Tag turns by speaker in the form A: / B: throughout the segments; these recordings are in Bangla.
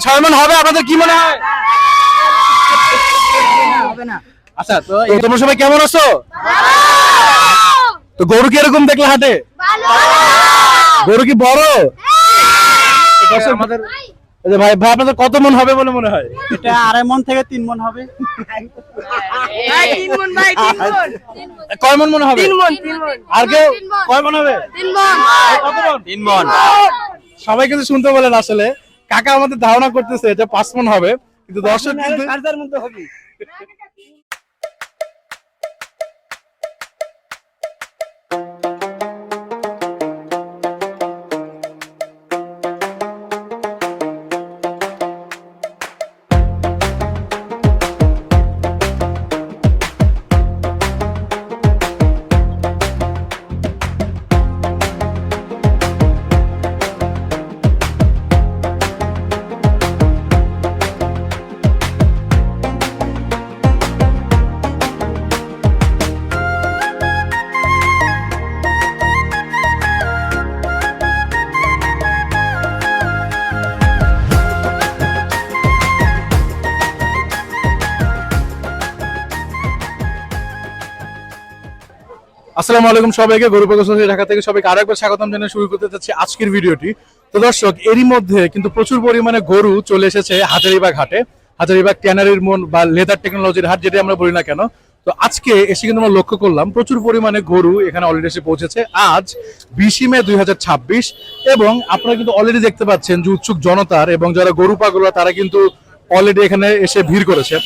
A: 6 মণ হবে আপনাদের কি মনে হয়?
B: হবে না।
A: আচ্ছা, তো তোমরা সবাই কেমন আছো? তো গরু কি এরকম দেখলে হাটে? গরু কি বড়? আমাদের ভাই ভাই আপনাদের কত মন হবে বলে মনে হয়?
B: এটা 2.5 মণ থেকে 3 মণ হবে।
C: ভাই 3 মণ ভাই 3 মণ।
A: কয় মন মনে হবে?
C: 3 মণ 3 মণ।
A: আর কেউ কয় মন হবে?
C: 3 মণ।
A: কত মন? 3 মন। সবাই কিন্তু শুনতে বলেন, আসলে কাকা আমাদের ধারণা করতেছে এটা 5 মন হবে, কিন্তু দর্শক কিন্তু
B: কারদার মধ্যে হবে।
A: আসসালামু আলাইকুম সবাইকে, গরু প্রদর্শনী ঢাকা থেকে সবাইকে আরেকবার স্বাগতম জানিয়ে শুরু করতে যাচ্ছি আজকের ভিডিওটি। তো দর্শক, এরই মধ্যে কিন্তু প্রচুর পরিমাণে গরু চলে এসেছে হাজারীবাগ হাটে, হাজারীবাগ ট্যানারির মন বা লেদার টেকনোলজির হাট, যেটা আমরা বলি না কেন। তো আজকে এসে কিন্তু আমরা লক্ষ্য করলাম প্রচুর পরিমাণে গরু এখানে অলরেডি এসে পৌঁছেছে। আজ 20 মে 2026, এবং আপনারা কিন্তু অলরেডি দেখতে পাচ্ছেন যে উৎসুক জনতার এবং যারা গরু পাগল তারা কিন্তু অলরেডি এখানে এসে ভিড় করেছে।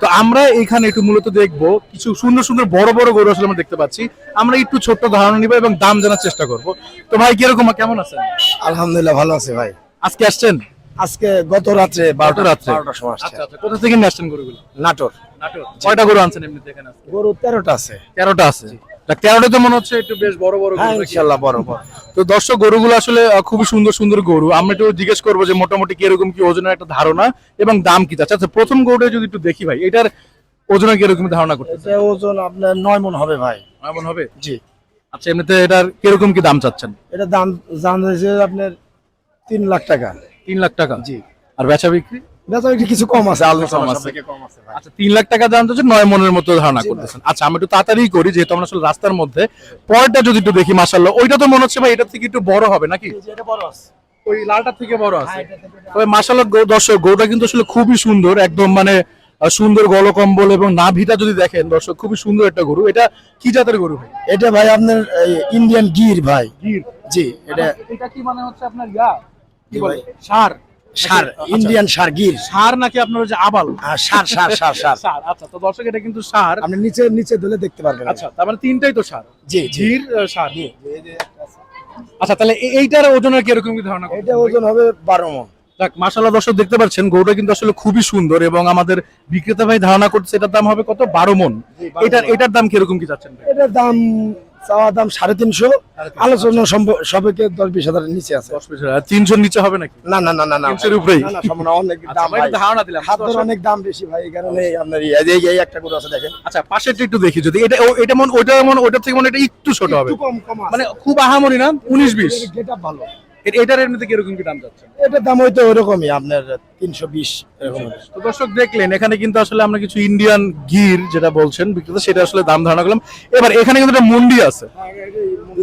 A: তো আমরা এখানে একটু মূলত দেখবো কিছু সুন্দর সুন্দর বড় বড় গরু আসলে আমরা দেখতে পাচ্ছি। আমরা একটু ছোট্ট ধারণা নিব এবং দাম জানার চেষ্টা করব। তো ভাই কিরকম কেমন আছেন?
D: আলহামদুলিল্লাহ ভালো আছে ভাই।
A: আজকে আসছেন?
D: আজকে গত রাত্রে 12টার সময় আসছে।
A: আচ্ছা, কোথা থেকে নিয়ে আসছেন গরুগুলো?
D: নাটোর।
A: কয়টা গরু আনছেন এমনিতে এখানে?
D: গরু 13টা আছে।
A: 13টা আছে। 13টা তো মনে হচ্ছে একটু বেশ বড় বড়
D: হ্যাঁ
A: গরু।
D: ইনশাআল্লাহ বড় বড়।
A: তো দর্শক, গরুগুলো আসলে খুবই সুন্দর সুন্দর গরু। আমরা একটু জিজ্ঞেস করবো যে মোটামুটি কিরকম কি ওজনের একটা ধারণা এবং দাম কি চাচ্ছে। আচ্ছা, প্রথম গরুটা যদি একটু দেখি ভাই, এটার ওজনের কিরকম ধারণা করতেছে?
D: এটা ওজন আপনার 9 মণ হবে ভাই।
A: এমন হবে?
D: জি।
A: আচ্ছা, এমনিতে এটার কিরকম কি দাম চাচ্ছেন?
D: এটা দাম জানছে আপনার 3 লাখ টাকা।
A: 3 লাখ টাকা?
D: জি।
A: আর বেচা বিক্রি?
D: বেচা একটু কিছু কম আছে, আলোচনা
A: কম আছে।
D: সাপেক্ষে কম আছে ভাই।
A: আচ্ছা, 3 লাখ টাকা দাম চাচ্ছে, 9 মনের মতো ধারণা করতেছেন। আচ্ছা, আমরা একটু তাড়াতাড়ি করি যেহেতু আমরা আসলে রাস্তার মধ্যে। পরেরটা যদি একটু দেখি, মাশাআল্লাহ ওইটা তো মনে হচ্ছে ভাই এটার থেকে একটু বড় হবে নাকি?
D: এই যে এটা বড় আছে।
A: ওই লালটার থেকে বড় আছে।
D: হ্যাঁ, এটা থেকে
A: তবে মাশাআল্লাহ দর্শক, গরুটা কিন্তু আসলে খুবই সুন্দর, একদম মানে সুন্দর গলকম্বল এবং নাভিটা যদি দেখেন দর্শক, খুবই সুন্দর একটা গরু। এটা কি জাতের গরু ভাই?
D: এটা ভাই আপনার ইন্ডিয়ান গির ভাই।
A: গির?
D: জি। এটা
A: এটা কি মানে হচ্ছে আপনার ইয়া কি
D: জি
A: বলে,
D: ভাই।
A: ষাঁড়?
D: ষাঁড়, ইন্ডিয়ান ষাঁড় গির।
A: ষাঁড় নাকি আপনার যে আবাল?
D: ষাঁড় ষাঁড় ষাঁড় ষাঁড়।
A: ষাঁড়। আচ্ছা, তো দর্শক এটা কিন্তু ষাঁড়।
D: আপনি নিচে নিচে ধরে দেখতে পারবেন।
A: আচ্ছা, তার মানে তিনটাই তো ষাঁড়।
D: জি জি।
A: গির, ষাঁড়। আচ্ছা, তাহলে এইটার ওজনের কিরকম কি ধারণা করছেন
D: এটা
A: ভাই?
D: ওজন হবে 12 মণ।
A: যাক, মাশাআল্লাহ দর্শক দেখতে পাচ্ছেন গরুটা কিন্তু আসলে খুবই সুন্দর, এবং আমাদের বিক্রেতা ভাই ধারণা করছে এটার দাম হবে কত? 12 মণ। এটার দাম কিরকম কি চাচ্ছেন ভাই?
D: এটার দাম চাওয়া দাম 350, আলোচনা সবাইকে 10-20 হাজারের নিচে আছে।
A: 300 নিচে হবে নাকি?
D: না না না না না
A: 300 এর উপরেই?
D: না না, সম্পূর্ণ অনেক
A: আচ্ছা,
D: দাম
A: ভাই,
D: ভাই।
A: একটু ধারণা দিলাম।
D: খাদ্যের অনেক দাম বেশি ভাই, এই কারণে আপনার এই একটা গরু আছে দেখেন।
A: আচ্ছা, পাশেরটা একটু দেখি যদি। এটা এটা ওইটার থেকে মনে এটা একটু ছোট হবে,
D: একটু কম কম আছে।
A: মানে খুব আহামরি না, 19-20।
D: গেটআপ ভালো।
A: এটার এমনিতে কিরকম কি দাম যাচ্ছে?
D: এটার দাম হয়তো ওরকমই আপনার 320 এরকম।
A: তো দর্শক দেখলেন, এখানে কিন্তু আসলে আমরা কিছু ইন্ডিয়ান গির যেটা বলছেন বিক্রেতা, সেটা আসলে দাম ধারণা করলাম। এবার এখানে কিন্তু একটা মুন্ডি আছে,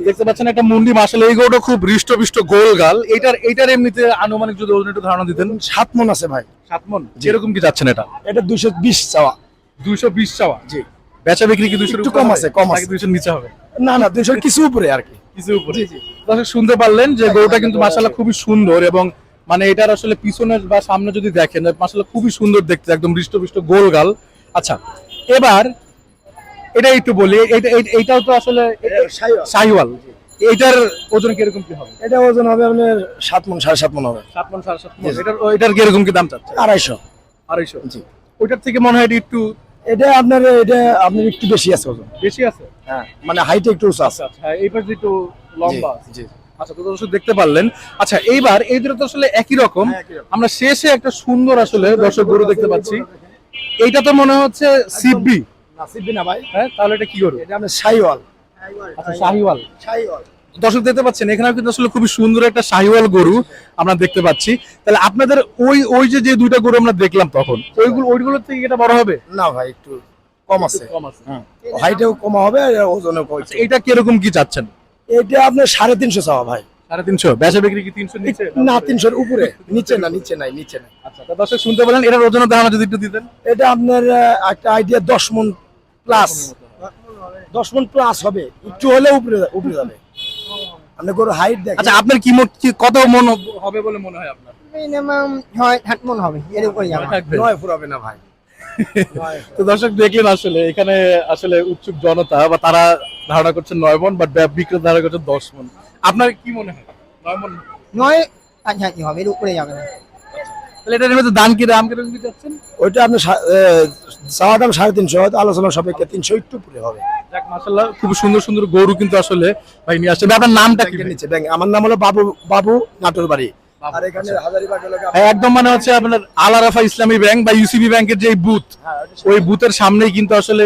A: দেখতে পাচ্ছেন একটা মুন্ডি। মাসালে এই গরুটা খুব হৃষ্টপুষ্ট গোল গাল। এটার এমনিতে আনুমানিক যদি ওজন একটু ধারণা দিতেন।
D: 7 মণ আছে ভাই।
A: 7 মণ? কিরকম কি যাচ্ছেন এটা?
D: এটা 220 চাওয়া।
A: 220 চাওয়া?
D: জি।
A: বেচা বিক্রি কি 200
D: একটু কম আছে, কম আছে।
A: 200 নিচে হবে?
D: না না 200 কিছু উপরে আর কি।
A: কিছু উপরে। দর্শক শুনতে পারলেন যে গরুটা কিন্তু মাশাআল্লাহ খুবই সুন্দর, এবং মানে এটার আসলে পিছনে বা সামনে যদি দেখেন মাশাআল্লাহ খুবই সুন্দর দেখতে, একদম হৃষ্টপুষ্ট গোল গাল। আচ্ছা, এবার এটা একটু বলি, এইটাও তো আসলে শাহিওয়াল। এটার ওজন কিরকম কি হবে?
D: এটা ওজন হবে আপনার 7 মণ 7.5 মণ হবে।
A: 7 মণ 7.5 মণ। এটার কিরকম কি দাম চাচ্ছে?
D: 250।
A: 250?
D: জি।
A: ওইটার থেকে মনে হয় এটা একটু
D: এটা আপনার একটু বেশি আছে ওজন।
A: বেশি আছে।
D: হ্যাঁ, মানে হাইট একটু উঁচু আছে।
A: আচ্ছা, হ্যাঁ, এই পাশে একটু লম্বা আছে।
D: জি।
A: আচ্ছা, তো দর্শক দেখতে পারলেন। আচ্ছা, এইবার এই দুটো তো আসলে একই রকম। আমরা শেষে একটা সুন্দর আসলে দর্শক গরু দেখতে পাচ্ছি। এইটা তো মনে হচ্ছে সিবি।
D: নাসিবি না ভাই।
A: হ্যাঁ, তাহলে এটা কি গরু?
D: এটা আপনার শাহিওয়াল।
A: আচ্ছা, শাহিওয়াল।
D: শাহিওয়াল।
A: দর্শক দেখতে পাচ্ছেন এখানেও কিন্তু আসলে খুবই সুন্দর একটা শাহিওয়াল গরু আমরা দেখতে পাচ্ছি। তাহলে আপনাদের ওই যে দুইটা গরু আমরা দেখলাম তখন ওইগুলোর থেকে এটা বড় হবে?
D: না ভাই, একটু কম আছে।
A: কম আছে।
D: হাইটেও কম হবে আর ওজনেও কম।
A: এটা কিরকম কি চাচ্ছেন?
D: এটা আপনার 350 চাওয়া ভাই।
A: 350? বেচা বিক্রি কি 300 নিচে?
D: না, 300 উপরে। নিচে নাই।
A: আচ্ছা, তো দর্শক শুনতে পেলেন, এটার ওজনের ধারণা যদি একটু দিতেন।
D: এটা আপনার একটা আইডিয়া 10 মণ প্লাস। 10 মণ প্লাস হবে, একটু হলে উপরে যাবে। আপনি গরু হাইট দেখেন।
A: আচ্ছা, আপনার কত মন হবে বলে মনে হয় আপনার?
B: মিনিমাম 6-8 মন হবে, এর উপরে যাবে।
A: থাকবে?
D: 9 ফুট হবে না ভাই।
A: তো দর্শক দেখলেন আসলে এখানে আসলে উৎসুক জনতা বা তারা ধারণা করছেন 9 মণ, বাট বিক্রেতা ধারণা করছেন 10 মণ। আপনার কি মনে হয়? 9 মণ?
B: 9 কাছাকাছি হবে, এর উপরে যাবে না।
A: তাহলে এটার মধ্যে দাম কিরকম কি যাচ্ছেন?
D: ওইটা আপনি চাওয়া দাম 350, হয়তো আলোচনা সাপেক্ষে 300 একটু উপরে হবে।
A: যাক, মাশাআল্লাহ, খুব সুন্দর সুন্দর গরু কিন্তু আসলে ভাই নিয়ে আসছেন। আপনার নামটা কি?
D: নিচে ব্যাংক। আমার নাম হলো বাবু নাটোর বাড়ি। আর এখানে হাজারিবাগ এলাকা।
A: হ্যাঁ, একদম মানে হচ্ছে আপনার আল আরাফা ইসলামী ব্যাংক বা ইউসিবি ব্যাংকের যে বুথ, ওই বুথের সামনেই কিন্তু আসলে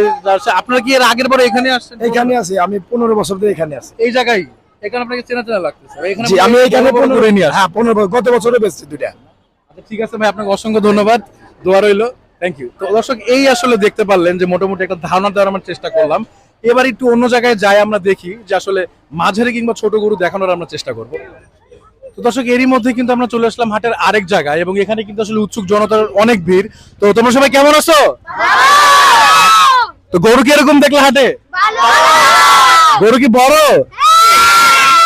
A: আপনারা কি এর আগের বারে এখানে আসছেন?
D: এখানে আছি আমি 15 বছর ধরে এখানে আছি।
A: এই জায়গায় এখানে আপনাকে চেনা চেনা লাগতেছে। এখানে
D: জি, আমি এখানে 15
A: করে নিয়ে আসছি।
D: হ্যাঁ 15 গত বছরে বেচছি দুইটা।
A: আচ্ছা, ঠিক আছে ভাই, আপনাকে অসংখ্য ধন্যবাদ, দোয়া রইলো, থ্যাংক ইউ। তো দর্শক এই আসলে দেখতে পারলেন যে মোটামুটি একটা ধারণা দেওয়ার আমরা চেষ্টা করলাম। এবার একটু অন্য জায়গায় যাই, আমরা দেখি যে আসলে মাঝারি কিংবা ছোট গরু দেখানোর আমরা চেষ্টা করব। তো দর্শক এরই মধ্যে কিন্তু আমরা চলে আসলাম হাটের আরেক জায়গায়, এবং এখানে কিন্তু আসলে উৎসুক জনতার অনেক ভিড়। তো তোমরা সবাই কেমন আছো? তো গরু কি এরকম দেখলে হাটে? গরু কি বড়?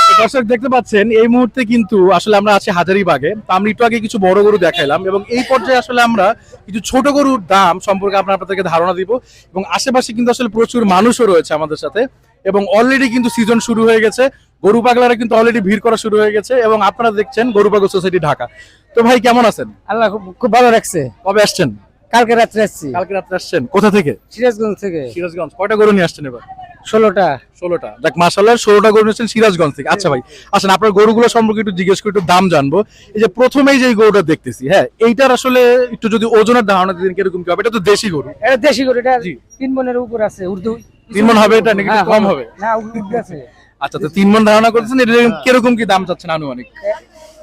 A: তো দর্শক দেখতে পাচ্ছেন এই মুহূর্তে কিন্তু আসলে আমরা আছি হাজারীবাগে। তো আমরা একটু আগে কিছু বড় গরু দেখাইলাম, এবং এই পর্যায়ে আসলে আমরা কিছু ছোট গরুর দাম সম্পর্কে আপনাদেরকে ধারণা দিব। এবং আশেপাশে কিন্তু আসলে প্রচুর মানুষও রয়েছে আমাদের সাথে, এবং অলরেডি কিন্তু সিজন শুরু হয়ে গেছে। গরু পাগলারা কিন্তু অলরেডি ভিড় করা শুরু হয়ে গেছে, এবং আপনারা দেখছেন গরু পাগল সোসাইটি ঢাকা। তো ভাই কেমন আছেন?
B: আল্লাহ খুব ভালো রাখছে।
A: কবে আসছেন?
B: কালকে রাত্রে আসছি,
A: কালকে রাত্রে আসছেন। কোথা থেকে?
B: সিরাজগঞ্জ থেকে।
A: সিরাজগঞ্জ। কয়টা গরু নিয়ে আসছেন এবার?
B: 16টা।
A: 16টা। দেখ, মাশাআল্লাহ, 16টা গরু নিয়েছেন সিরাজগঞ্জ থেকে। আচ্ছা ভাই, আসেন আপনার গরুগুলো সম্পর্কে একটু জিজ্ঞেস করে একটু দাম জানবো। এই যে প্রথমেই যে গরুটা দেখতেছি, হ্যাঁ, এইটার আসলে একটু যদি ওজনের ধারণা দিতেন কিরকম কি হবে? এটা তো দেশি গরু।
B: এটা দেশি গরু, এটা
A: জি।
B: 3 মনের উপর আছে। উর্দু
A: 3 মণ হবে এটা নাকি একটু কম হবে?
B: না, উর্দু আছে।
A: আচ্ছা, তো 3 মণ ধারণা করতেছেন। এটা কিরকম কি দাম চাচ্ছেন আনুমানিক?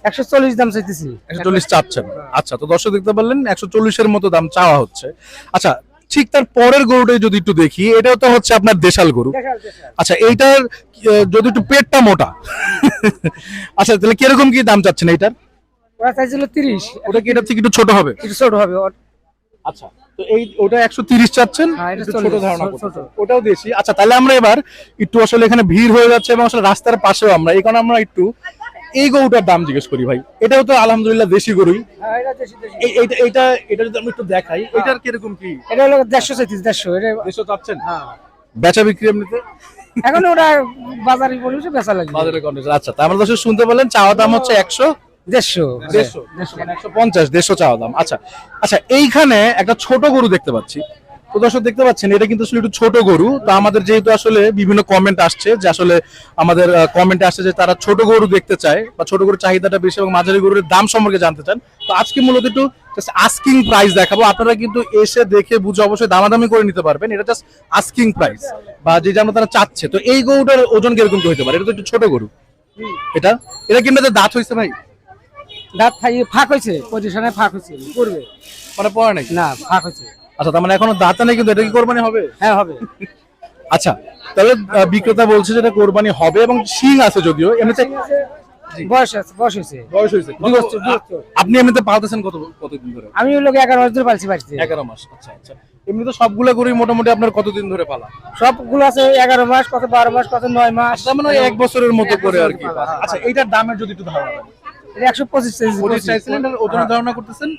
B: 140 দাম চাইতেছি।
A: 140 চাচ্ছেন? আচ্ছা, তো দর্শক দেখতে পারলেন 140 এর মতো দাম চাওয়া হচ্ছে। আচ্ছা, ঠিক তার পরের গরুটাই যদি একটু দেখি, এটাও তো হচ্ছে আপনার দেশাল গরু। আচ্ছা, এইটার যদি একটু পেটটা মোটা আচ্ছা, তাহলে কিরকম কি দাম চাচ্ছেন এইটার?
B: ওরা চাইছিল 30।
A: ওটা কি এটার থেকে একটু ছোট হবে?
B: একটু ছোট হবে।
A: আচ্ছা, তো ওটা 130 চাচ্ছেন,
B: হ্যাঁ, এটা
A: একটু
B: 40,
A: ছোট ধারণা
B: ছোট।
A: করতেছেন। ওটাও দেশি। আচ্ছা, তাহলে আমরা এবার একটু আসলে এখানে ভিড় হয়ে যাচ্ছে, এবং আসলে রাস্তার পাশেও আমরা, এই কারণে আমরা একটু এই গরুটার দাম জিজ্ঞেস করি। ভাই, এটাও তো আলহামদুলিল্লাহ দেশি গরুই।
B: হ্যাঁ, এটা দেশি দেশি।
A: এটা যদি আমরা একটু দেখাই, এটার কিরকম কি?
B: এটা হলো 150 চাইতেছি, 150 এটা।
A: দেশও চাচ্ছেন?
B: হ্যাঁ,
A: বেচা বিক্রি এমনিতে
B: এখন ওরা বাজারে পরিবেশে বেচা লাগবে।
A: বাজারের কন্ডিশন। আচ্ছা, তো আমরা দর্শক শুনতে পেলেন, চাওয়া দাম হচ্ছে
B: 150।
A: 150 মানে 150 150 চাওয়া দাম। আচ্ছা আচ্ছা, এইখানে একটা ছোট গরু দেখতে পাচ্ছি। তো দর্শক দেখতে পাচ্ছেন এটা কিন্তু আসলে একটু ছোট গরু। তো আমাদের যেহেতু আসলে বিভিন্ন কমেন্ট আসছে যে আসলে আমাদের কমেন্টে আসছে যে তারা ছোট গরু দেখতে চায়, বা ছোট গরুর চাহিদাটা বেশি, এবং মাঝারি গরুর দাম সম্পর্কে জানতে চান। তো আজকে মূলত একটু জাস্ট আস্কিং প্রাইস দেখাবো। আপনারা কিন্তু এসে দেখে বুঝে অবশ্যই দামাদামি করে নিতে পারবেন। এটা জাস্ট আস্কিং প্রাইস, বা যে যেমন তারা চাচ্ছে। তো এই গরুটার ওজন কিরকম কি হতে পারে? এটা তো একটু ছোট গরু। এটা কি এমনিতে দাঁত হয়েছে ভাই?
B: দাঁত ফাঁক হয়েছে, পজিশনে ফাঁক হয়েছে, করবে
A: মানে পড়ে নাকি?
B: না, ফাঁক হয়েছে।
A: আচ্ছা, তার মানে এখনো দাঁত নেই, কিন্তু এটা কি কোরবানি হবে?
B: হ্যাঁ, হবে।
A: আচ্ছা, তাহলে বিক্রেতা বলছে যে এটা কোরবানি হবে, এবং শিং আছে যদিও। এমনিতে
B: বয়স আছে, বয়স হয়েছে।
A: বয়স হয়েছে
B: 2 বছর।
A: আপনি এমনিতে পালতেছেন কতদিন ধরে?
B: আমি ওই লোক 11 মাস ধরে পালছি বাড়িতে।
A: 11 মাস। আচ্ছা আচ্ছা, এমনিতে সবগুলা গরুই মোটামুটি আপনার কতদিন ধরে পালা?
B: সবগুলো আছে 11 মাস, কত 12 মাস, কত 9 মাস।
A: তার মানে ওই 1 বছরের মতো করে আর কি।
B: হ্যাঁ,
A: আচ্ছা, এইটার দামের যদি একটু ধারণা দেন।
B: এটা 125 চাইছি।
A: 25 চাইছিলেন, এটার ওজনের ধারণা করতেছেন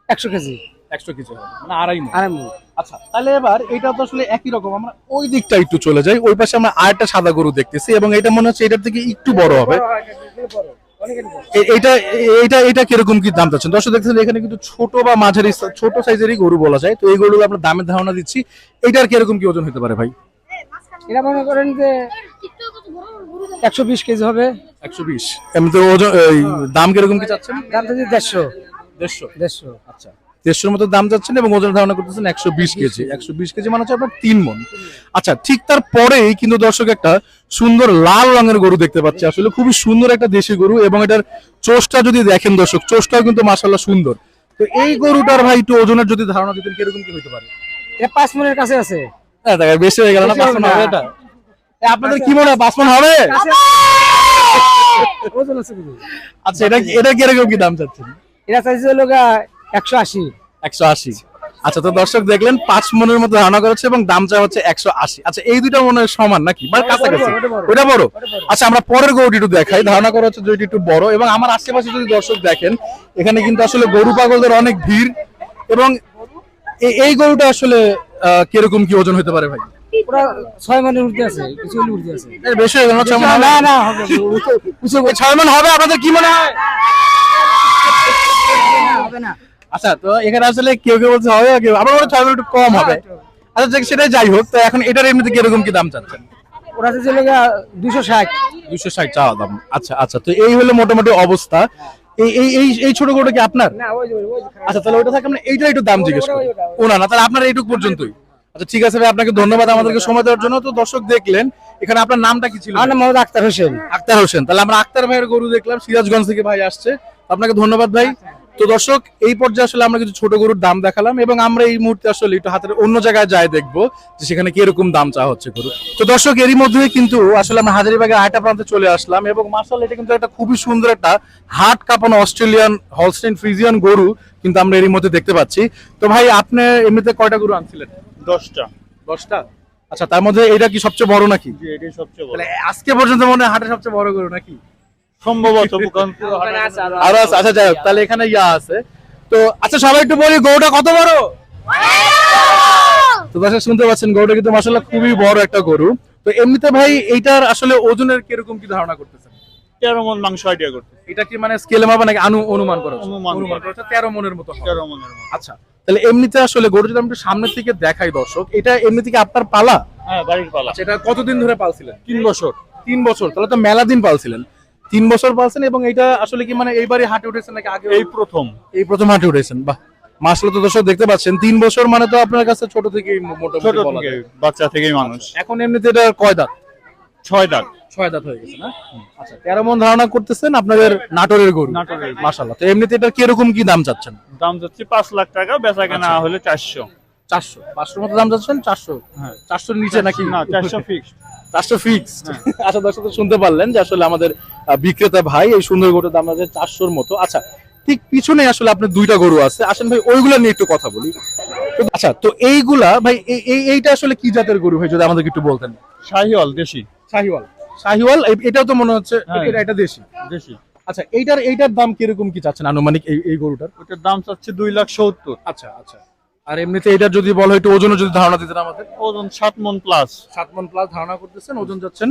B: 100 কেজি।
A: 100 কেজি হবে, মানে আড়াই মণ।
B: আরাম।
A: আচ্ছা, তাহলে এবার এটা তো আসলে একই রকম। আমরা ওই দিকটা একটু চলে যাই। ওই পাশে আমরা আরেকটা সাদা গরু দেখতেছি, এবং এটা মনে হচ্ছে এটার থেকে একটু বড় হবে। এটা এটা এটা কিরকম কি দাম চাচ্ছেন? দর্শক দেখছেন এখানে কিন্তু ছোট বা মাঝারি ছোট সাইজেরই গরু বলা যায়। তো এই গরুগুলো আমরা দামের ধারণা দিচ্ছি। এটার কিরকম কি ওজন হতে পারে ভাই?
B: এটা মনে করেন যে 120 কেজি হবে।
A: 120। এমনিতে ওজন দাম কিরকম কি চাচ্ছেন?
B: দাম তো 150।
A: 150।
B: 150।
A: আচ্ছা, দেড়শোর মতো দাম যাচ্ছেন এবং ওজন ধারণা করতেছেন 120 কেজি। 120 কেজি মানে হচ্ছে আপনার 3 মণ। আচ্ছা, ঠিক তারপরেই কিন্তু দর্শক একটা সুন্দর লাল রঙের গরু দেখতে পাচ্ছি, আসলে খুবই সুন্দর একটা দেশি গরু এবং এটার চোষটা যদি দেখেন দর্শক, চোষটাও কিন্তু মাশাআল্লাহ সুন্দর। তো এই গরুটার ভাই একটু ওজনের যদি ধারণা দিতেন কিরকম কি হতে পারে?
B: এটা 5 মনের কাছে আছে।
A: হ্যাঁ, দেখা বেশি হয়ে গেল না?
B: বেশি
A: 5
B: হবে
A: মণ হবে
B: না।
A: এটা? আপনাদের কি মনে হয় 5 মণ হবে?
B: কাছে ওজন আছে কিন্তু।
A: আচ্ছা, এটা কিরকম কি দাম চাচ্ছেন?
B: এটা চাইছে হলো 180।
A: 180। আচ্ছা, তো দর্শক দেখলেন 5 মণের মতো ধারণা করা হচ্ছে এবং দাম চাওয়া হচ্ছে 180। আচ্ছা, এই দুইটা মনে হয় সমান নাকি বা কাছাকাছি?
B: ওটা বড়।
A: ওটা বড়। আচ্ছা, আমরা পরের গরুটি একটু দেখাই। ধারণা করা হচ্ছে যে এটি একটু বড় এবং আমার আশেপাশে যদি দর্শক দেখেন, এখানে কিন্তু আসলে গরু পাগলদের অনেক ভিড় এবং এই গরুটা আসলে কিরকম কি ওজন হতে পারে ভাই?
B: পুরা 6 মনের উঠতে আছে, কিছু হলে উঠতে আছে।
A: এর বেশি হয়ে গেল না? 6 মণ হবে?
B: না না হবে।
A: 6 মণ হবে আপনাদের কি মনে হয়?
B: হবে না।
A: আচ্ছা, তো এখানে আসলে কেউ কেউ বলছে হবে, কেউ আবার বলে 6 মণ একটু কম হবে। আচ্ছা, সেটাই যাই হোক, তো এখন এটার এমনিতে কিরকম কি দাম চাচ্ছেন?
B: ওরা চাইছে হলো 260।
A: 260 চাওয়া দাম। আচ্ছা আচ্ছা, তো এই হলো মোটামুটি অবস্থা। এই এই এই এই ছোট গরুটা কি আপনার?
B: না ওই
A: আচ্ছা, তাহলে ওটা থাকে আমরা এইটা একটু দাম জিজ্ঞেস করি।
B: ওটা।
A: ও না, তাহলে আপনার এইটুকু পর্যন্তই। আচ্ছা, ঠিক আছে ভাই, আপনাকে ধন্যবাদ আমাদেরকে সময় দেওয়ার জন্য। তো দর্শক দেখলেন এখানে আপনার নামটা কি ছিল?
B: আমার নাম মোহাম্মদ আক্তার হোসেন।
A: আক্তার হোসেন। তাহলে আমরা আক্তার ভাইয়ের গরু দেখলাম, সিরাজগঞ্জ থেকে ভাই আসছে। আপনাকে ধন্যবাদ ভাই। তো দর্শক, এই পর্যায়ে আসলে আমরা কিছু ছোট গরুর দাম দেখালাম এবং আমরা এই মুহূর্তে আসলে একটু হাতের অন্য জায়গায় যাই দেখবো যে সেখানে কিরকম দাম চাওয়া হচ্ছে গরু। তো দর্শক, এরই মধ্যে কিন্তু আসলে আমরা হাজারীবাগের আরেকটা প্রান্তে চলে আসলাম এবং মাশাআল্লাহ এটা কিন্তু একটা খুবই সুন্দর একটা হাট কাঁপানো অস্ট্রেলিয়ান হলস্টেইন ফ্রিজিয়ান গরু কিন্তু আমরা এরই মধ্যে দেখতে পাচ্ছি। তো ভাই, আপনি এমনিতে কয়টা গরু আনছিলেন?
E: 10টা।
A: 10টা। আচ্ছা, তার মধ্যে এটা কি সবচেয়ে বড় নাকি?
E: জি, এটাই সবচেয়ে বড়
A: তাহলে আজকে পর্যন্ত মনে হয় হাটের সবচেয়ে বড় গরু নাকি?
E: সম্ভবত কারণ
A: আরো আছে। আচ্ছা, যাই হোক, তাহলে এখানে ইয়া আছে। তো আচ্ছা, সবাই একটু বলি গরুটা কত বড়? তো দর্শক শুনতে পাচ্ছেন, গরুটা কিন্তু মাশাআল্লাহ খুবই বড় একটা গরু। তো এমনিতে ভাই এইটার আসলে ওজনের কিরকম কি ধারণা করতেছেন?
E: 13 মণ মাংস আইডিয়া করতে।
A: এটা কি মানে স্কেলে মাপা নাকি অনুমান করা হচ্ছে?
E: অনুমান
A: করা হচ্ছে 13 মণের মতো হবে।
E: 13 মণের মতো।
A: আচ্ছা, তাহলে এমনিতে আসলে গরু যদি আমি একটু সামনের থেকে দেখাই দর্শক, এটা এমনি থেকে আপনার পালা?
E: হ্যাঁ, বাড়ির পালা।
A: সেটা কতদিন ধরে পালছিলেন?
E: 3 বছর।
A: 3 বছর। তাহলে তো মেলা দিন পালছিলেন। 3 বছর পালছেন এবং এটা আসলে কি মানে এইবারই হাটে উঠেছেন নাকি আগে?
E: এই প্রথম।
A: এই প্রথম হাটে উঠেছেন। বাহ, মাশাআল্লাহ। তো দর্শক দেখতে পাচ্ছেন 3 বছর মানে তো আপনার কাছে ছোট থেকেই মোটামুটি
E: ছোট
A: বলা
E: থেকে
A: যায়।
E: বাচ্চা থেকেই মানুষ।
A: এখন এমনিতে এটা কয় দাঁত?
E: 6 দাঁত।
A: 6 দাঁত হয়ে গেছে না? আচ্ছা, 13 মণ ধারণা করতেছেন আপনাদের নাটোরের গরু।
E: নাটোরের গরু।
A: মাশাআল্লাহ। তো এমনিতে এটা কিরকম কি দাম চাচ্ছেন?
E: দাম যাচ্ছে 5 লাখ টাকা, বেচা কেনা হলে 400।
A: 400। 500 মতো দাম চাচ্ছেন? 400?
E: হ্যাঁ।
A: 400 নিচে নাকি?
E: না, 400 ফিক্সড।
A: 400 ফিক্সড। আচ্ছা, দর্শক তো শুনতে পারলেন যে আসলে আমাদের বিক্রেতা ভাই এই সুন্দর গরুটার দাম আছে 400-র মতো। আচ্ছা, ঠিক পিছনে আসলে আপনার দুইটা গরু আছে, আসেন ভাই ওইগুলা নিয়ে একটু কথা বলি। তো আচ্ছা, তো এইগুলা ভাই এইটা আসলে কি জাতের গরু ভাই যদি আমাদেরকে একটু বলতেন?
E: শাহিওয়াল দেশি।
A: শাহিওয়াল। শাহিওয়াল, এটাও তো মনে হচ্ছে
E: হ্যাঁ।
A: এটা দেশি।
E: দেশি।
A: আচ্ছা, এইটার দাম কিরকম কি চাচ্ছেন আনুমানিক এই গরুটার?
E: ওটার দাম চাচ্ছে 2,70,000।
A: আচ্ছা আচ্ছা। আর এমনিতে এটার যদি বলা হয় একটু ওজনও যদি ধারণা দিতেন আমাদের?
E: ওজন 7 মণ প্লাস।
A: 7 মণ প্লাস ধারণা করতেছেন, ওজন যাচ্ছেন,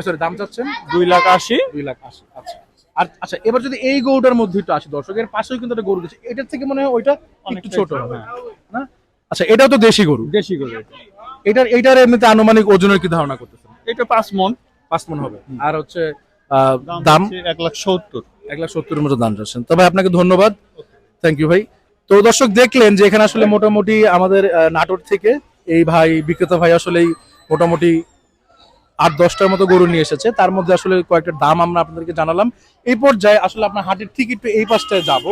A: সরি দাম চাচ্ছেন
E: 2,80,000।
A: 2,80,000। আচ্ছা। আর আচ্ছা, এবার যদি এই গরুটার মধ্যে একটু আসি দর্শকের পাশেও কিন্তু একটা গরু আছে, এটার থেকে মনে হয় ওইটা একটু
E: অনেকটাই
A: ছোট
E: ছোট,
A: হবে
E: হ্যাঁ।
A: না? আচ্ছা, এটাও তো দেশি গরু।
E: দেশি গরু এটা।
A: এইটার এমনিতে আনুমানিক ওজনের কি ধারণা করতেছেন?
E: এটা 5 মণ।
A: 5 মণ হবে। আর হচ্ছে দাম
E: দাম 1,70,000।
A: 1,70,000 মতো দাম চাচ্ছেন। তবে আপনাকে ধন্যবাদ, থ্যাংক ইউ ভাই। তো দর্শক দেখলেন যে এখানে আসলে মোটামুটি আমাদের নাটোর থেকে এই ভাই বিক্রেতা ভাই আসলেই মোটামুটি 8-10টার মতো গরু নিয়ে এসেছে। তার মধ্যে আসলে কয়েকটা দাম আমরা আপনাদেরকে জানালাম। এই পর্যায়ে আসলে আপনার হাটের ঠিক একটু এই পাশটায় যাব।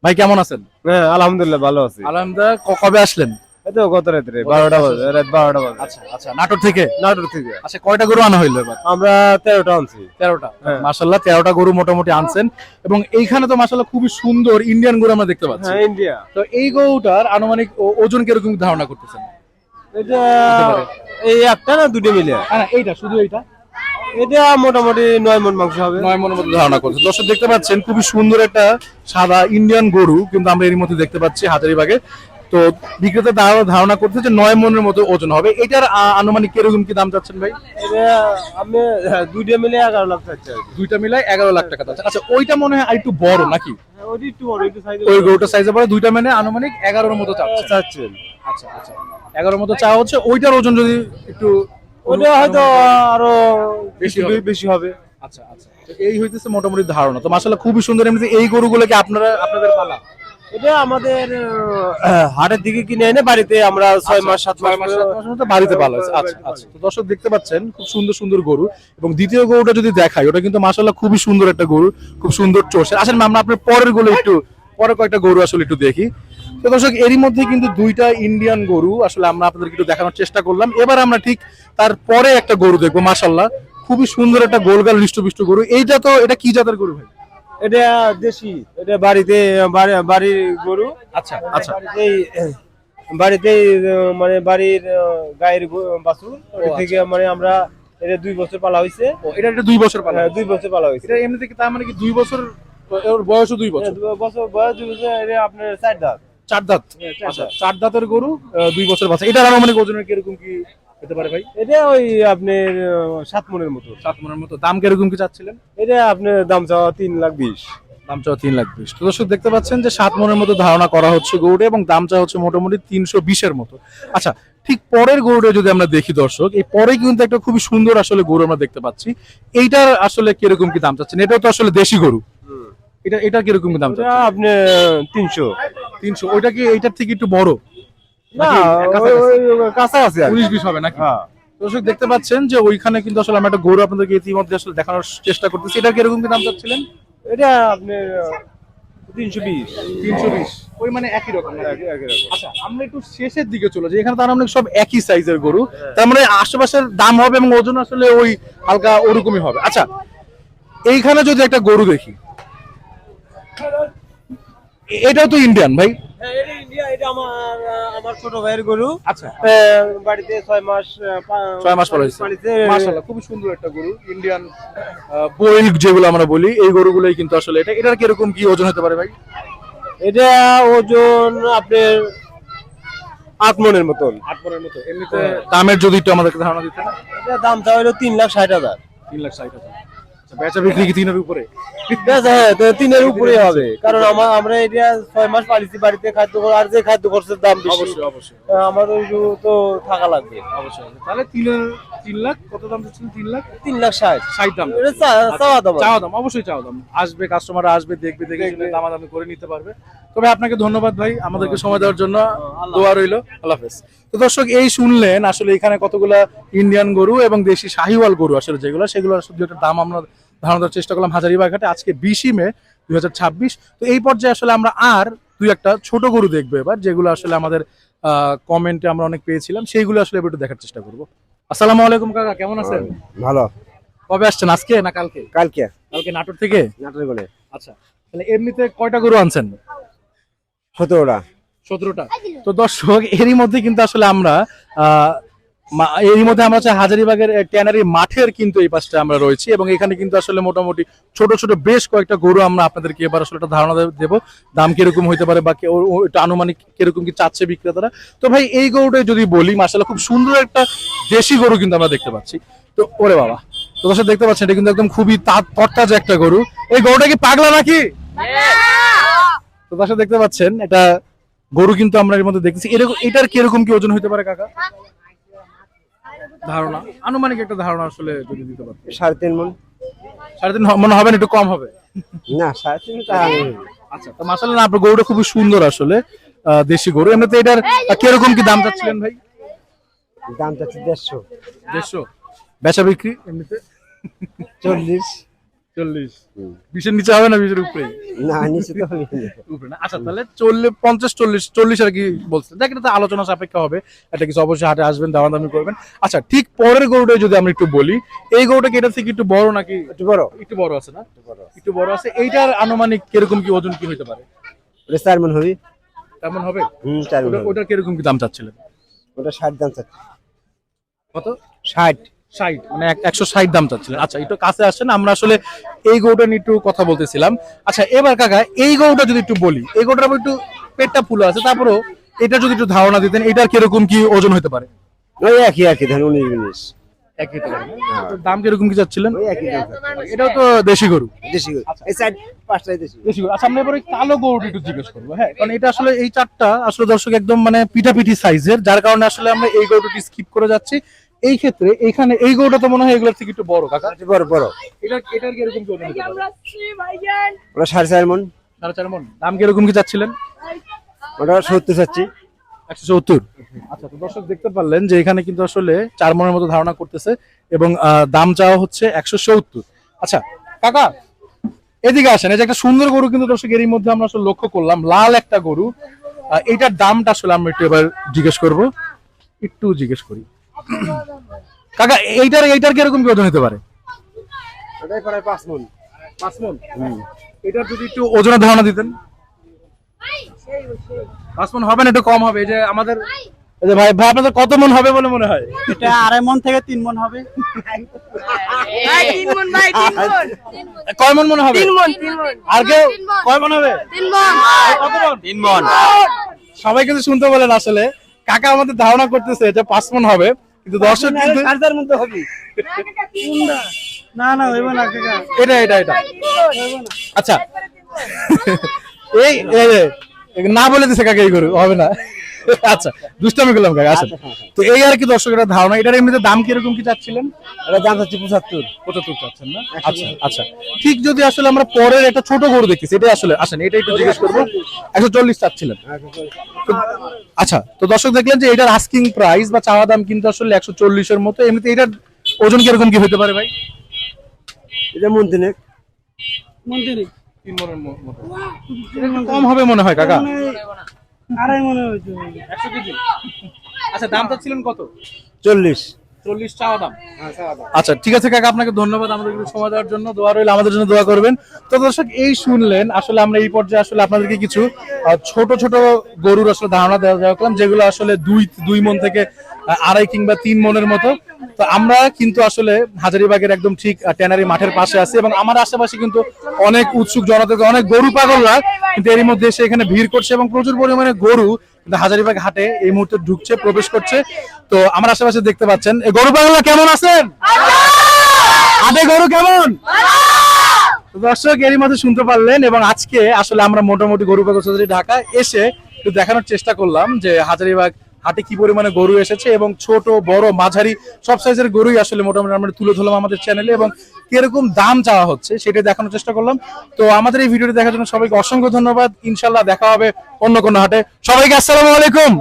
A: ভাই কেমন আছেন?
F: হ্যাঁ, আলহামদুলিল্লাহ ভালো আছি।
A: আলহামদুলিল্লাহ। কবে আসলেন?
F: এই তো গত রাত্রে 12টা বাজে, রাত 12টা বাজে।
A: আচ্ছা আচ্ছা, নাটোর থেকে?
F: নাটোর থেকে
A: আচ্ছা, কয়টা গরু আনা হইলো এবার?
F: আমরা 13টা আনছি।
A: 13টা।
F: হ্যাঁ।
A: মাশাআল্লাহ, 13টা গরু মোটামুটি আনছেন এবং এইখানে তো মাশাআল্লাহ খুবই সুন্দর ইন্ডিয়ান গরু আমরা দেখতে পাচ্ছি।
F: হ্যাঁ, ইন্ডিয়া।
A: তো এই গরুটার আনুমানিক ওজন কিরকম ধারণা করতেছেন?
F: এটা
A: হতে পারে।
F: এই একটা না দুটো মিলে?
A: না, এইটা শুধু এইটা
F: এটা মোটামুটি 9 মণ মাংস হবে।
A: 9 মণের মতো ধারণা করছে। দর্শক দেখতে পাচ্ছেন খুবই সুন্দর একটা সাদা ইন্ডিয়ান গরু কিন্তু আমরা এর মধ্যে দেখতে পাচ্ছি হাজারীবাগে। তো বিক্রেতা ধারণা করছে যে 9 মণের মতো ওজন হবে। এটার আনুমানিক কিরকম কি দাম চাচ্ছেন ভাই?
F: এটা আমি দুটো মিলে 11 লাখ চাচ্ছি আর কি।
A: দুইটা মিলাই 11 লাখ টাকা চাচ্ছেন। আচ্ছা, ওইটা মনে হয় আরেকটু বড় নাকি?
F: হ্যাঁ, ওইটা একটু বড়, একটু সাইজে
A: ওই গরুটা সাইজে বড়, দুইটা মানে আনুমানিক 11-এর মতো চাচ্ছেন।
F: চাচ্ছেন।
A: আচ্ছা আচ্ছা, 11-এর মতো চাওয়া হচ্ছে। ওইটার ওজন যদি একটু
F: ওটা হয়তো আরো
A: বেশি হবে।
F: বেশি হবে।
A: আচ্ছা আচ্ছা, তো এই হইতেছে মোটামুটি ধারণা। তো মাশাআল্লাহ খুবই সুন্দর। এমনিতে এই গরুগুলোকে আপনাদের পালা?
F: এটা আমাদের হাটের দিকে কিনে এনে বাড়িতে আমরা 6 মাস 7 মাস
A: মাসের মতো বাড়িতে পালা হয়েছে। আচ্ছা আচ্ছা, তো দর্শক দেখতে পাচ্ছেন খুব সুন্দর সুন্দর গরু, এবং দ্বিতীয় গরুটা যদি দেখাই ওটা কিন্তু মাশাআল্লাহ খুবই সুন্দর একটা গরু, খুব সুন্দর চোষের। আসেন আমরা আপনার পরের গুলো একটু পরে কয়েকটা গরু আসলে একটু দেখি। তো দর্শক এরই মধ্যে কিন্তু দুইটা ইন্ডিয়ান গরু আসলে আমরা আপনাদেরকে একটু দেখানোর চেষ্টা করলাম। এবার আমরা ঠিক তারপরে একটা গরু দেখবো, মাশাআল্লাহ খুবই সুন্দর একটা গোলগাল হৃষ্টপুষ্ট গরু। এটা কি জাতের গরু ভাই?
F: এটা দেশি, এটা বাড়িতে বাড়ির গরু।
A: আচ্ছা আচ্ছা,
F: বাড়িতেই মানে বাড়ির গায়ের বাছুর ওই থেকে মানে আমরা এটা 2 বছর পালা হয়েছে।
A: এটা 2 বছর পালা।
F: 2 বছর পালা হয়েছে।
A: এটা এমনিতে কি তার মানে কি 2 বছর, ওর বয়সও 2 বছর?
F: 2 বছর বয়স 2 বছর, এটা আপনার 4 দাঁত।
A: 4 দাঁত। আচ্ছা 4 দাঁতের গরু 2 বছর বাচ্চা। এটার আনুমানিক ওজনের কিরকম কি হতে পারে ভাই?
F: এটা ওই আপনার 7 মনের মতো।
A: 7 মনের মতো। দাম কিরকম কি চাচ্ছিলেন?
F: এটা আপনার দাম চাওয়া 3,20,000।
A: দাম চাওয়া 3,20,000। তো দর্শক দেখতে পাচ্ছেন যে 7 মনের মতো ধারণা করা হচ্ছে গরুটা, এবং দাম চাওয়া হচ্ছে মোটামুটি 320 এর মতো। আচ্ছা ঠিক পরের গরুটা যদি আমরা দেখি দর্শক, এই পরে কিন্তু একটা খুবই সুন্দর আসলে গরু আমরা দেখতে পাচ্ছি। এইটার আসলে কিরকম কি দাম চাচ্ছেন? এটাও তো আসলে দেশি গরু। এটা কিরকম কি দাম
F: এটা
A: চাচ্ছেন?
F: আপনার 300।
A: 300। ওইটা কি এইটার থেকে একটু বড়?
F: না, কাছাকাছি আর কি।
A: 19-20 হবে নাকি?
F: হ্যাঁ।
A: দর্শক দেখতে পাচ্ছেন যে ওইখানে কিন্তু আসলে আমরা একটা গরু আপনাদেরকে ইতিমধ্যে আসলে দেখানোর চেষ্টা করতেছি। এটা কিরকম কি দাম চাচ্ছিলেন?
F: এটা আপনার 320।
A: 320। ওই মানে একই রকম নাকি?
F: একই রকম।
A: আচ্ছা আমরা একটু শেষের দিকে চলে যাই। এখানে তার মানে সব একই সাইজের গরু, তার মানে আশেপাশের দাম হবে এবং ওজন আসলে ওই হালকা ওরকমই হবে। আচ্ছা এইখানে যদি একটা গরু দেখি, এটাও তো ইন্ডিয়ান ভাই?
F: হ্যাঁ, এটা ইন্ডিয়া। এটা আমার ছোট ভাইয়ের গরু।
A: আচ্ছা
F: বাড়িতে 6 মাস
A: 6 মাস পর হয়েছে।
F: পালিতে।
A: মাশাআল্লাহ খুবই সুন্দর একটা গরু, ইন্ডিয়ান বইল যেগুলো আমরা বলি, এই গরুগুলোই কিন্তু আসলে এটার কিরকম কি ওজন হতে পারে ভাই?
F: এটা ওজন আপনার 8 মনের মতন।
A: 8 মনের মতো। এমনিতে দামের যদি একটু আমাদেরকে ধারণা দিতেন।
F: এটা দাম চাওয়া হলো 3,60,000।
A: 3,60,000। আচ্ছা বেচা বিক্রি কি 3-এর উপরে?
F: হ্যাঁ, 3-এর উপরে হবে, কারণ আমরা এটা 6 মাস পালিছি বাড়িতে খাদ্য খরচ, আর যে খাদ্য খরচের দাম বেশি
A: অবশ্যই অবশ্যই
F: আমাদের তো থাকা লাগবে।
A: অবশ্যই। তাহলে 3 লাখ কত দাম দিচ্ছেন?
F: 3,60,000
A: 3,60,000 দাম।
F: এটা চাওয়া দাম।
A: চাওয়া দাম, অবশ্যই চাওয়া দাম। আসবে কাস্টমার, আসবে দেখবে, দেখে শুনে দামাদামি করে নিতে পারবে। তবে আপনাকে ধন্যবাদ ভাই আমাদেরকে সময় দেওয়ার জন্য। দোয়া রইল। আল্লাহ হাফেজ। তো দর্শক এই শুনলেন আসলে এখানে কতগুলা ইন্ডিয়ান গরু এবং দেশি শাহিওয়াল গরু আসলে যেগুলো, সেগুলো আসলে একটা দাম আমরা ধারণা দেওয়ার চেষ্টা করলাম হাজারীবাগ ঘাটে। আজকে 20 মে 2026। তো এই পর্যায়ে আসলে আমরা আর 2-1টা ছোট গরু দেখবো এবার, যেগুলো আসলে আমাদের কমেন্টে আমরা অনেক পেয়েছিলাম, সেইগুলো আসলে এবার একটু দেখার চেষ্টা করবো। আসসালামু আলাইকুম কাকা, কেমন আছেন?
F: ভালো।
A: কবে আসছেন? আজকে না কালকে?
F: কালকে
A: কালকে নাটোর থেকে?
F: নাটোর গলে
A: আচ্ছা তাহলে এমনিতে কয়টা গরু আনছেন?
F: 17টা।
A: 17টা। তো দর্শক এরই মধ্যে কিন্তু আসলে আমরা এরই মধ্যে আমরা হচ্ছে হাজারীবাগের ট্যানারি মাঠের কিন্তু এই পাশটা আমরা রয়েছি, এবং এখানে কিন্তু আসলে মোটামুটি ছোট ছোট বেশ কয়েকটা গরু আমরা আপনাদেরকে এবার আসলে একটা ধারণা দেবো দাম কিরকম হইতে পারে বা এটা আনুমানিক কিরকম কি চাচ্ছে বিক্রেতারা। তো ভাই এই গরুটা যদি বলি, মাশাআল্লাহ খুব সুন্দর একটা দেশি গরু কিন্তু আমরা দেখতে পাচ্ছি। তো ওরে বাবা, তো দর্শক দেখতে পাচ্ছেন এটা কিন্তু একদম খুবই তরতাজা একটা গরু। এই গরুটা কি পাগলা নাকি? তো দর্শক দেখতে পাচ্ছেন এটা গরু কিন্তু আমরা এর মধ্যে দেখতেছি। এরকম এটার কিরকম কি ওজন হইতে পারে কাকা? ধারণা, আনুমানিক একটা ধারণা আসলে যদি দিতে পারতেন।
F: 3.5 মণ।
A: 3.5 মনে হবে না? একটু কম হবে?
F: না, 3.5
A: আচ্ছা তো মাশাআল্লাহ না, আপনার গরুটা খুবই সুন্দর আসলে, দেশি গরু। এমনিতে এটার কিরকম কি দাম চাচ্ছিলেন ভাই?
F: দাম চাচ্ছি 150।
A: 150। বেচা বিক্রি এমনিতে
F: 40।
A: 20-এর নিচে হবে না? 20-এর উপরে?
F: না, নিচে তো হবে
A: উপরে না। আচ্ছা তাহলে 50-40 আর কি বলছেন, দেখ এটা তো আলোচনা সাপেক্ষে হবে। এটা কিছু অবশ্যই হাটে আসবেন, দামাদামি করবেন। আচ্ছা ঠিক পরের গরুটা যদি আমরা একটু বলি, এই গরুটা কি এটা থেকে একটু বড় নাকি?
F: একটু বড়।
A: একটু বড় আছে না? একটু বড় আছে। এইটার আনুমানিক কিরকম কি ওজন কি হতে পারে?
F: ওটা 4 মণ হবে।
A: তেমন হবে?
F: 4 মণ।
A: ওটা কিরকম কি দাম চাচ্ছিলেন?
F: ওটা 60 দাম চাচ্ছি।
A: কত?
F: 60।
A: 60 মানে 160 দাম চাচ্ছিলেন। আচ্ছা একটু কাছে আসেন, আমরা আসলে এই গরুটা নিয়ে একটু কথা বলতেছিলাম। আচ্ছা এবার কাকা এই গরুটা যদি একটু বলি, এই গরুটার আবার একটু পেটটা ফুলে আছে, তারপরেও এটা যদি একটু ধারণা দিতেন এটার কিরকম কি ওজন হতে পারে?
F: ওই একই ধরেন 19-20।
A: একই তো দাম কিরকম কি চাচ্ছিলেন?
F: ওই একই দাম চাচ্ছি।
A: এটাও তো দেশি গরু।
F: দেশি গরু। এই 4-5টাই দেশি।
A: দেশি গরু। আচ্ছা আমরা এবারে কালো গরুটা একটু জিজ্ঞেস করবো, হ্যাঁ, কারণ এটা আসলে এই চারটা আসলে দর্শক একদম মানে পিঠাপিঠি সাইজের, যার কারণে আসলে আমরা এই গরুটাকে স্কিপ করে যাচ্ছি। এই ক্ষেত্রে এখানে এই গরুটা তো মনে হয় এগুলোর থেকে একটু বড় কাকা।
F: বড়।
A: এটার কিরকম কি ওজন হতে পারে?
C: আমরা শ্রী ভাইজান
F: ওটা 4.5 মণ।
A: 4.5 মণ। দাম কিরকম কি চাচ্ছিলেন?
F: ওটা 70 চাচ্ছি।
A: 170। আচ্ছা, তো দর্শক দেখতে পারলেন যে এখানে কিন্তু আসলে 4 মনের মতো ধারণা করতেছে এবং দাম চাওয়া হচ্ছে 170। আচ্ছা কাকা, এদিকে আসেন। এই যে একটা সুন্দর গরু কিন্তু দর্শক এরই মধ্যে আমরা আসলে লক্ষ্য করলাম, লাল একটা গরু। এইটার দামটা আসলে আমরা একটু এবার জিজ্ঞেস করব, একটু জিজ্ঞেস করি। কাকা, এইটার কিরকম কি ওজন হতে পারে?
F: ওটাই প্রায় 5 মণ।
A: 5 মণ। এটার যদি একটু ওজনের ধারণা দিতেন। 5 মণ হবে না, একটু কম হবে? এই যে আমাদের, এই যে ভাই আপনাদের কত মণ হবে বলে মনে হয়?
B: এটা 2.5 মণ থেকে 3 মণ হবে।
C: ভাই 3 মন ভাই 3 মন
A: কয় মণ মনে হবে?
C: 3 মন 3 মন
A: আর কেউ কয় মণ হবে?
C: 3 মন
A: কত মণ?
F: 3 মণ।
A: সবাই কিন্তু শুনতে বলেন, আসলে কাকা আমাদের ধারণা করতেছে যে 5 মণ হবে, কিন্তু দর্শক কিন্তু
B: কারদার মধ্যে হবে। না না হইব না কাকা।
A: এটা আচ্ছা, এই না বলে দিছে কাকা এই গরু হবে না। আচ্ছা, দুষ্টামি করলাম কাকা। আচ্ছা, তো এই আর কি দর্শকের ধারণা। এটার এমনিতে দাম কিরকম কি চাচ্ছিলেন?
F: এটা দাম চাচ্ছি 75।
A: 75 চাচ্ছেন না? আচ্ছা আচ্ছা, ঠিক যদি আসলে আমরা পরের একটা ছোট গরু দেখতেছি, এটা আসলে আসেন, এটা একটু জিজ্ঞেস করবো। 140 চাচ্ছিলেন? আচ্ছা, তো দর্শক দেখলেন যে এটার আস্কিং প্রাইস বা চাওয়া দাম কিন্তু আসলে 140 এর মতো। এমনিতে এটার ওজন কিরকম কি হতে পারে ভাই?
F: এটা মণ তিনেক।
B: মন্দিরে
A: 3 মণের মতো। এটা একটু কম হবে মনে হয় কাকা।
B: 2.5 মণ হইতো।
A: 100 কেজি। আচ্ছা, দাম চাচ্ছিলেন কত?
F: 40।
A: 40 চাওয়া দাম। আচ্ছা ঠিক আছে কাকা, আপনাকে ধন্যবাদ আমাদের সময় দেওয়ার জন্য। দোয়া রইল, আমাদের জন্য দোয়া করবেন। তো দর্শক, এই শুনলেন আসলে আমরা এই পর্যায়ে আসলে আপনাদেরকে কিছু ছোট ছোট গরুর আসলে ধারণা দেওয়া করলাম, যেগুলো আসলে 2 মণ থেকে 2.5 কিংবা 3 মণের মতো। তো আমরা কিন্তু আসলে হাজারীবাগের একদম ঠিক ট্যানারি মাঠের পাশে আছি এবং আমার আশেপাশে কিন্তু অনেক উৎসুক জনতা, অনেক গরু পাগলরা কিন্তু এরই মধ্যে এসে এখানে ভিড় করছে এবং প্রচুর পরিমাণে গরু কিন্তু হাজারীবাগ হাটে এই মুহূর্তে ঢুকছে, প্রবেশ করছে। তো আমার আশেপাশে দেখতে পাচ্ছেন, এই গরু পাগলরা কেমন আছেন? হাটে গরু কেমন? তো দর্শক এরই মধ্যে শুনতে পারলেন এবং আজকে আসলে আমরা মোটামুটি গরু পাগল সোসাইটি ঢাকা এসে একটু দেখানোর চেষ্টা করলাম যে হাজারীবাগ হাটে কি পরিমাণে গরু এসেছে এবং ছোট বড় মাঝারি সব সাইজের গরুই আসলে মোটামুটি আমরা তুলে ধরলাম আমাদের চ্যানেলে এবং কিরকম দাম চাওয়া হচ্ছে সেটা দেখানোর চেষ্টা করলাম। তো আমাদের এই ভিডিওটি দেখার জন্য সবাইকে অসংখ্য ধন্যবাদ। ইনশাল্লাহ দেখা হবে অন্য কোনো হাটে। সবাইকে আসসালামু আলাইকুম।